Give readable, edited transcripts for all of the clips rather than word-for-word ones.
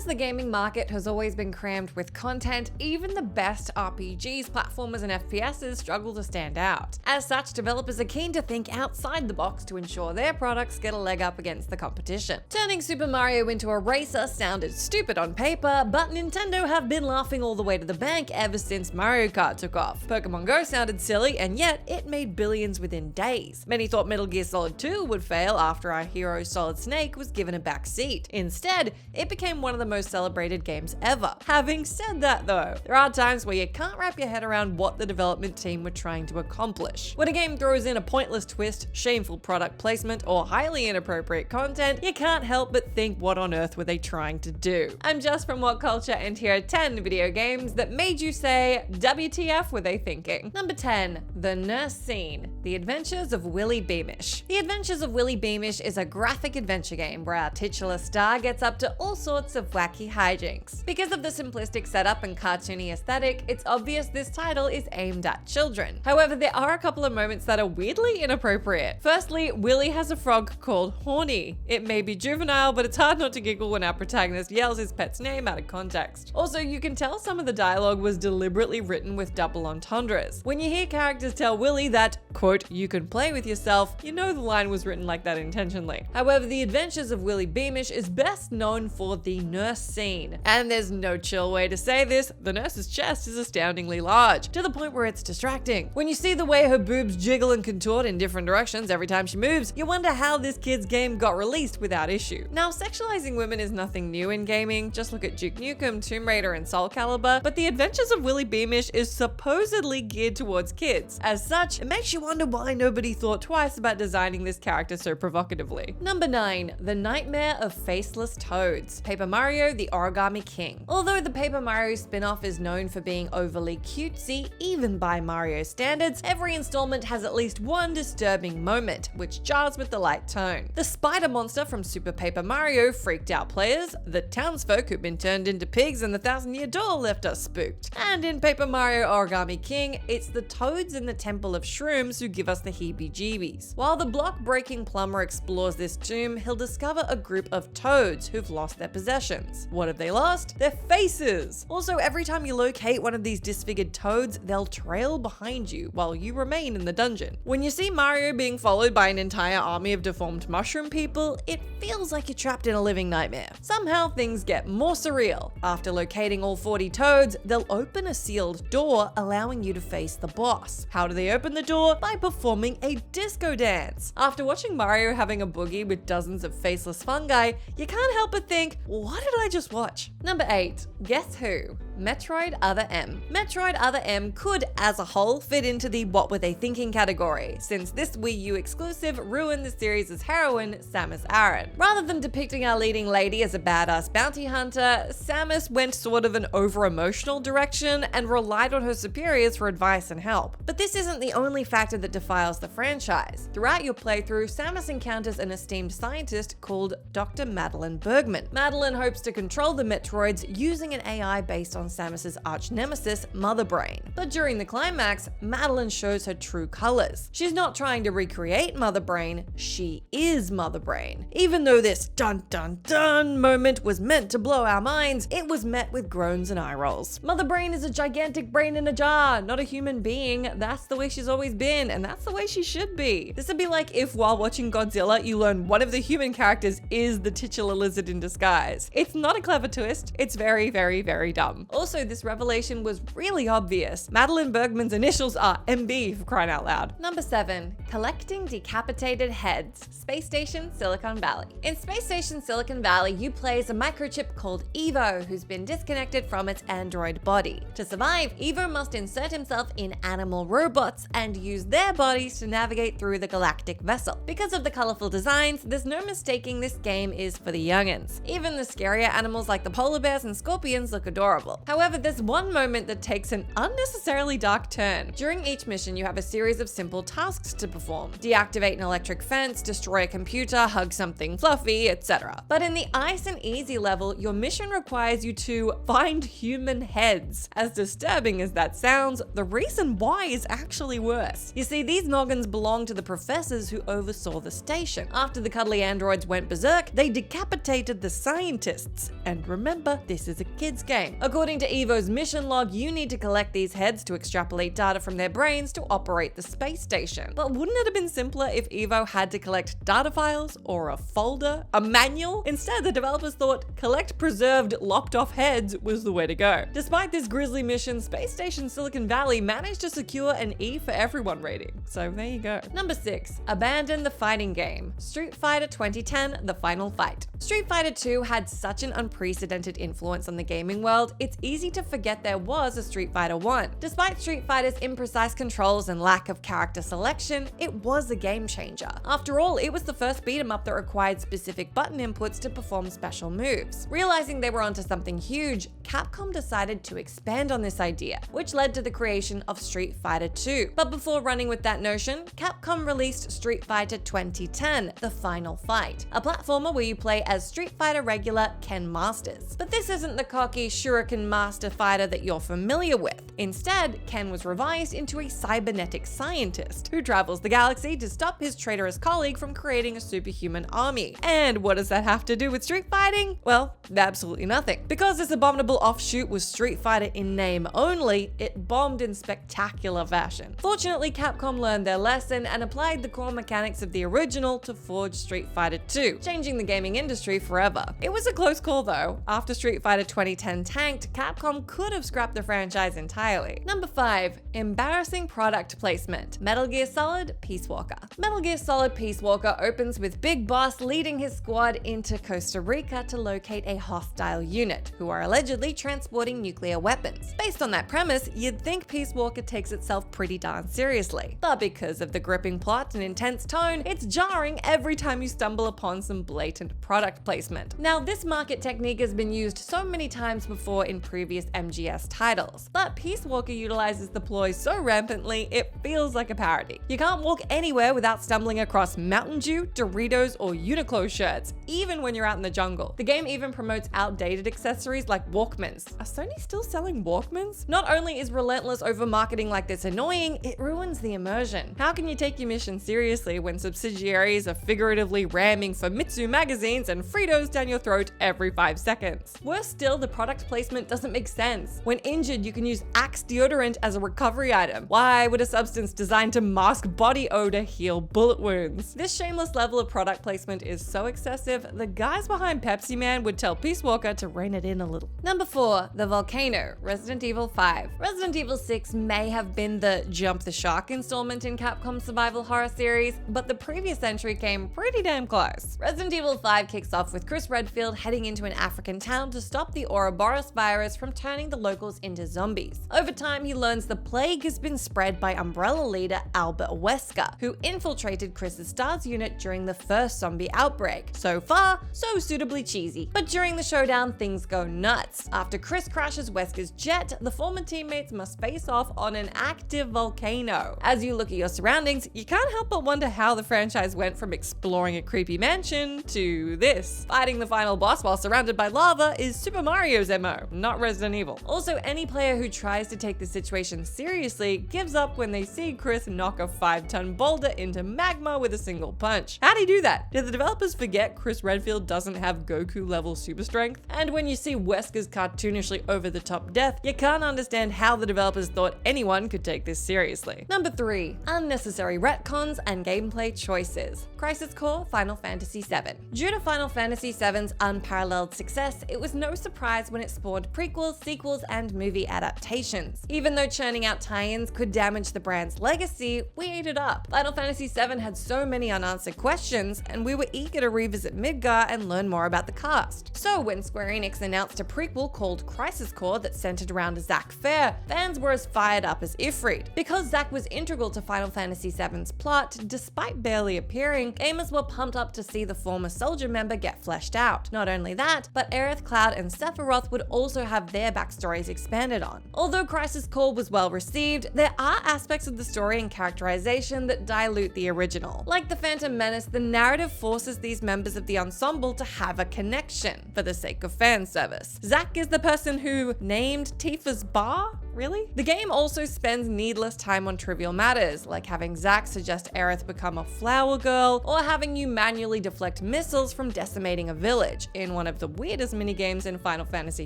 As the gaming market has always been crammed with content, even the best RPGs, platformers, and FPSs struggle to stand out. As such, developers are keen to think outside the box to ensure their products get a leg up against the competition. Turning Super Mario into a racer sounded stupid on paper, but Nintendo have been laughing all the way to the bank ever since Mario Kart took off. Pokemon Go sounded silly, and yet it made billions within days. Many thought Metal Gear Solid 2 would fail after our hero Solid Snake was given a back seat. Instead, it became one of the most celebrated games ever. Having said that though, there are times where you can't wrap your head around what the development team were trying to accomplish. When a game throws in a pointless twist, shameful product placement, or highly inappropriate content, you can't help but think, what on earth were they trying to do? I'm Jess from WhatCulture, and here are 10 video games that made you say, WTF were they thinking? Number 10. The Nurse Scene. The Adventures of Willy Beamish. The Adventures of Willy Beamish is a graphic adventure game where our titular star gets up to all sorts of wacky hijinks. Because of the simplistic setup and cartoony aesthetic, it's obvious this title is aimed at children. However, there are a couple of moments that are weirdly inappropriate. Firstly, Willy has a frog called Horny. It may be juvenile, but it's hard not to giggle when our protagonist yells his pet's name out of context. Also, you can tell some of the dialogue was deliberately written with double entendres. When you hear characters tell Willy that, quote, you can play with yourself, you know the line was written like that intentionally. However, The Adventures of Willy Beamish is best known for the nurse scene. And there's no chill way to say this, the nurse's chest is astoundingly large, to the point where it's distracting. When you see the way her boobs jiggle and contort in different directions every time she moves, you wonder how this kid's game got released without issue. Now, sexualizing women is nothing new in gaming, just look at Duke Nukem, Tomb Raider, and Soul Calibur, but The Adventures of Willy Beamish is supposedly geared towards kids. As such, it makes you wonder why nobody thought twice about designing this character so provocatively. Number 9. The Nightmare of Faceless Toads. Paper Mario: The Origami King. Although the Paper Mario spin-off is known for being overly cutesy, even by Mario standards, every installment has at least one disturbing moment, which jars with the light tone. The spider monster from Super Paper Mario freaked out players, the townsfolk who'd been turned into pigs, and the Thousand-Year Door left us spooked. And in Paper Mario Origami King, it's the toads in the Temple of Shrooms who give us the heebie-jeebies. While the block-breaking plumber explores this tomb, he'll discover a group of toads who've lost their possessions. What have they lost? Their faces! Also, every time you locate one of these disfigured toads, they'll trail behind you while you remain in the dungeon. When you see Mario being followed by an entire army of deformed mushroom people, it feels like you're trapped in a living nightmare. Somehow things get more surreal. After locating all 40 toads, they'll open a sealed door, allowing you to face the boss. How do they open the door? By performing a disco dance. After watching Mario having a boogie with dozens of faceless fungi, you can't help but think, what did I just watch? Number 8. Guess Who? Metroid Other M. Metroid Other M could, as a whole, fit into the what were they thinking category, since this Wii U exclusive ruined the series' heroine, Samus Aran. Rather than depicting our leading lady as a badass bounty hunter, Samus went sort of an over-emotional direction and relied on her superiors for advice and help. But this isn't the only factor that defiles the franchise. Throughout your playthrough, Samus encounters an esteemed scientist called Dr. Madeline Bergman. Madeline hopes to control the Metroids using an AI based on Samus's arch-nemesis, Mother Brain. But during the climax, Madeline shows her true colors. She's not trying to recreate Mother Brain, she is Mother Brain. Even though this dun dun dun moment was meant to blow our minds, it was met with groans and eye rolls. Mother Brain is a gigantic brain in a jar, not a human being. That's the way she's always been, and that's the way she should be. This would be like if while watching Godzilla, you learn one of the human characters is the titular lizard in disguise. It's not a clever twist, it's very, very, very dumb. Also, this revelation was really obvious. Madeline Bergman's initials are MB, for crying out loud. Number 7. Collecting decapitated heads. Space Station Silicon Valley. In Space Station Silicon Valley, you play as a microchip called Evo, who's been disconnected from its android body. To survive, Evo must insert himself in animal robots and use their bodies to navigate through the galactic vessel. Because of the colorful designs, there's no mistaking this game is for the youngins. Even the scarier animals like the polar bears and scorpions look adorable. However, there's one moment that takes an unnecessarily dark turn. During each mission, you have a series of simple tasks to perform. Deactivate an electric fence, destroy a computer, hug something fluffy, etc. But in the Ice and Easy level, your mission requires you to find human heads. As disturbing as that sounds, the reason why is actually worse. You see, these noggins belong to the professors who oversaw the station. After the cuddly androids went berserk, they decapitated the scientists, ghosts. And remember, this is a kid's game. According to Evo's mission log, you need to collect these heads to extrapolate data from their brains to operate the space station. But wouldn't it have been simpler if Evo had to collect data files or a folder, a manual? Instead, the developers thought collect preserved lopped off heads was the way to go. Despite this grisly mission, Space Station Silicon Valley managed to secure an E for everyone rating. So there you go. Number 6, abandon the fighting game. Street Fighter 2010, The Final Fight. Street Fighter 2 had such an unprecedented influence on the gaming world, it's easy to forget there was a Street Fighter 1. Despite Street Fighter's imprecise controls and lack of character selection, it was a game changer. After all, it was the first beat-em-up that required specific button inputs to perform special moves. Realizing they were onto something huge, Capcom decided to expand on this idea, which led to the creation of Street Fighter 2. But before running with that notion, Capcom released Street Fighter 2010, The Final Fight, a platformer where you play as Street Fighter regular Ken Masters. But this isn't the cocky Shuriken Master fighter that you're familiar with. Instead, Ken was revised into a cybernetic scientist who travels the galaxy to stop his traitorous colleague from creating a superhuman army. And what does that have to do with street fighting? Well, absolutely nothing. Because this abominable offshoot was Street Fighter in name only, it bombed in spectacular fashion. Fortunately, Capcom learned their lesson and applied the core mechanics of the original to forge Street Fighter 2, changing the gaming industry forever. It was a close call though. After Street Fighter 2010 tanked, Capcom could have scrapped the franchise entirely. Number 5, embarrassing product placement. Metal Gear Solid Peace Walker. Metal Gear Solid Peace Walker opens with Big Boss leading his squad into Costa Rica to locate a hostile unit, who are allegedly transporting nuclear weapons. Based on that premise, you'd think Peace Walker takes itself pretty darn seriously. But because of the gripping plot and intense tone, it's jarring every time you stumble upon some blatant product placement. Now, this market technique has been used so many times before in previous MGS titles, but Peace Walker utilizes the ploy so rampantly, it feels like a parody. You can't walk anywhere without stumbling across Mountain Dew, Doritos, or Uniqlo shirts, even when you're out in the jungle. The game even promotes outdated accessories like Walkmans. Are Sony still selling Walkmans? Not only is relentless over marketing like this annoying, it ruins the immersion. How can you take your mission seriously when subsidiaries are figuratively ramming Famitsu magazines and Fritos down your throat every 5 seconds? Worse still, the product placement doesn't make sense. When injured, you can use Axe deodorant as a recovery item. Why would a substance designed to mask body odor heal bullet wounds? This shameless level of product placement is so excessive, the guys behind Pepsi Man would tell Peace Walker to rein it in a little. Number 4, The Volcano, Resident Evil 5. Resident Evil 6 may have been the Jump the Shark installment in Capcom's survival horror series, but the previous entry came pretty damn close. Resident Evil 5 kicks off with Chris Redfield heading into an African town to stop the Ouroboros virus from turning the locals into zombies. Over time, he learns the plague has been spread by Umbrella leader Albert Wesker, who infiltrated Chris's STARS unit during the first zombie outbreak. So far, so suitably cheesy. But during the showdown, things go nuts. After Chris crashes Wesker's jet, the former teammates must face off on an active volcano. As you look at your surroundings, you can't help but wonder how the franchise went from exploring a creepy mansion to this. Fighting the final boss while surrounded by lava is Super Mario's MO, not Resident Evil. Also, any player who tries to take the situation seriously gives up when they see Chris knock a 5-ton boulder into magma with a single punch. How'd he do that? Did the developers forget Chris Redfield doesn't have Goku-level super strength? And when you see Wesker's cartoonishly over-the-top death, you can't understand how the developers thought anyone could take this seriously. Number 3, unnecessary retcons and gameplay choices. Crisis Core Final Fantasy VII. Due to Final Fantasy VII's unparalleled success, it was no surprise when it spawned prequels, sequels, and movie adaptations. Even though churning out tie-ins could damage the brand's legacy, we ate it up. Final Fantasy VII had so many unanswered questions, and we were eager to revisit Midgar and learn more about the cast. So when Square Enix announced a prequel called Crisis Core that centered around Zack Fair, fans were as fired up as Ifrit. Because Zack was integral to Final Fantasy VII's plot, despite barely appearing, gamers were pumped up to see the former soldier member get fleshed out. Not only that, but Aerith, Cloud, and Sephiroth would also have their backstories expanded on. Although Crisis Core was well received, there are aspects of the story and characterization that dilute the original. Like the Phantom Menace, the narrative forces these members of the ensemble to have a connection for the sake of fan service. Zack is the person who named Tifa's bar? really? The game also spends needless time on trivial matters, like having Zack suggest Aerith become a flower girl, or having you manually deflect missiles from decimating a village, in one of the weirdest minigames in Final Fantasy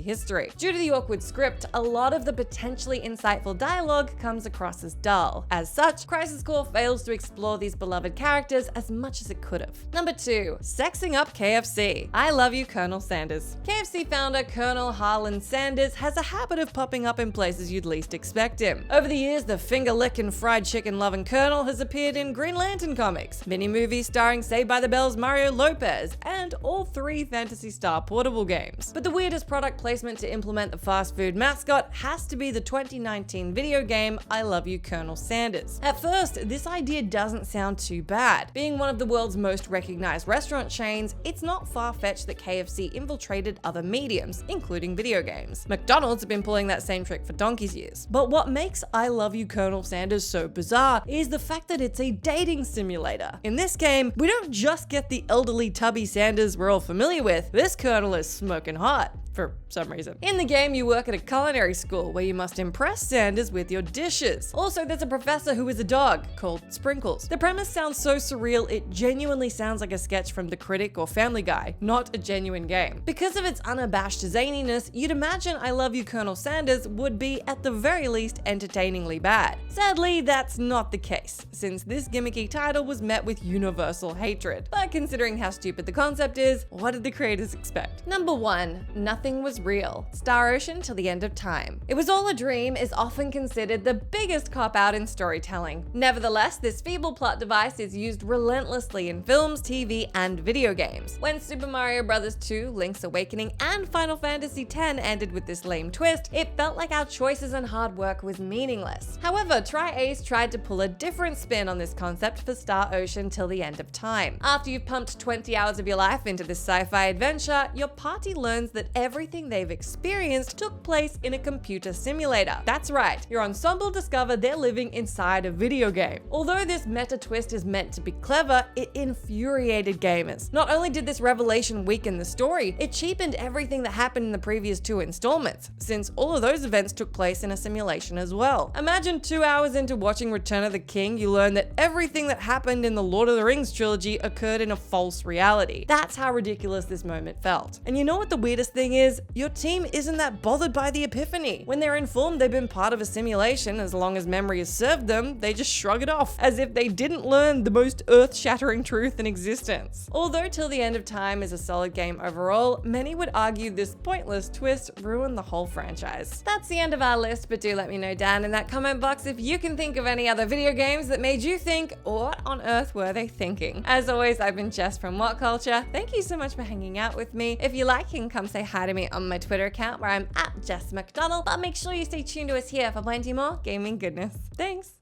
history. Due to the awkward script, a lot of the potentially insightful dialogue comes across as dull. As such, Crisis Core fails to explore these beloved characters as much as it could have. Number 2. Sexing up KFC. I love you, Colonel Sanders. KFC founder Colonel Harlan Sanders has a habit of popping up in places you'd least expect him. Over the years, the finger-licking, fried chicken-loving Colonel has appeared in Green Lantern comics, mini-movies starring Saved by the Bell's Mario Lopez, and all 3 Phantasy Star portable games. But the weirdest product placement to implement the fast food mascot has to be the 2019 video game I Love You, Colonel Sanders. At first, this idea doesn't sound too bad. Being one of the world's most recognized restaurant chains, it's not far-fetched that KFC infiltrated other mediums, including video games. McDonald's have been pulling that same trick for donkey's years. But what makes I Love You, Colonel Sanders so bizarre is the fact that it's a dating simulator. In this game, we don't just get the elderly tubby Sanders we're all familiar with. This Colonel is smoking hot. For some reason. In the game, you work at a culinary school where you must impress Sanders with your dishes. Also, there's a professor who is a dog called Sprinkles. The premise sounds so surreal, it genuinely sounds like a sketch from The Critic or Family Guy, not a genuine game. Because of its unabashed zaniness, you'd imagine I Love You, Colonel Sanders would be, at the very least, entertainingly bad. Sadly, that's not the case, since this gimmicky title was met with universal hatred. But considering how stupid the concept is, what did the creators expect? Number 1. Nothing was real. Star Ocean Till the End of Time. It Was All a Dream is often considered the biggest cop-out in storytelling. Nevertheless, this feeble plot device is used relentlessly in films, TV, and video games. When Super Mario Bros. 2, Link's Awakening, and Final Fantasy X ended with this lame twist, it felt like our choices and hard work was meaningless. However, Tri-Ace tried to pull a different spin on this concept for Star Ocean Till the End of Time. After you've pumped 20 hours of your life into this sci-fi adventure, your party learns that everything they've experienced took place in a computer simulator. That's right, your ensemble discover they're living inside a video game. Although this meta twist is meant to be clever, it infuriated gamers. Not only did this revelation weaken the story, it cheapened everything that happened in the previous 2 installments, since all of those events took place in a simulation as well. Imagine 2 hours into watching Return of the King, you learn that everything that happened in the Lord of the Rings trilogy occurred in a false reality. That's how ridiculous this moment felt. And you know what the weirdest thing is? Your team isn't that bothered by the epiphany. When they're informed they've been part of a simulation, as long as memory has served them, they just shrug it off, as if they didn't learn the most earth-shattering truth in existence. Although Till the End of Time is a solid game overall, many would argue this pointless twist ruined the whole franchise. That's the end of our list, but do let me know down in that comment box if you can think of any other video games that made you think, what on earth were they thinking? As always, I've been Jess from WhatCulture. Thank you so much for hanging out with me. If you like, you can come say hi to me on my Twitter account where I'm at Jess McDonald, but make sure you stay tuned to us here for plenty more gaming goodness. Thanks!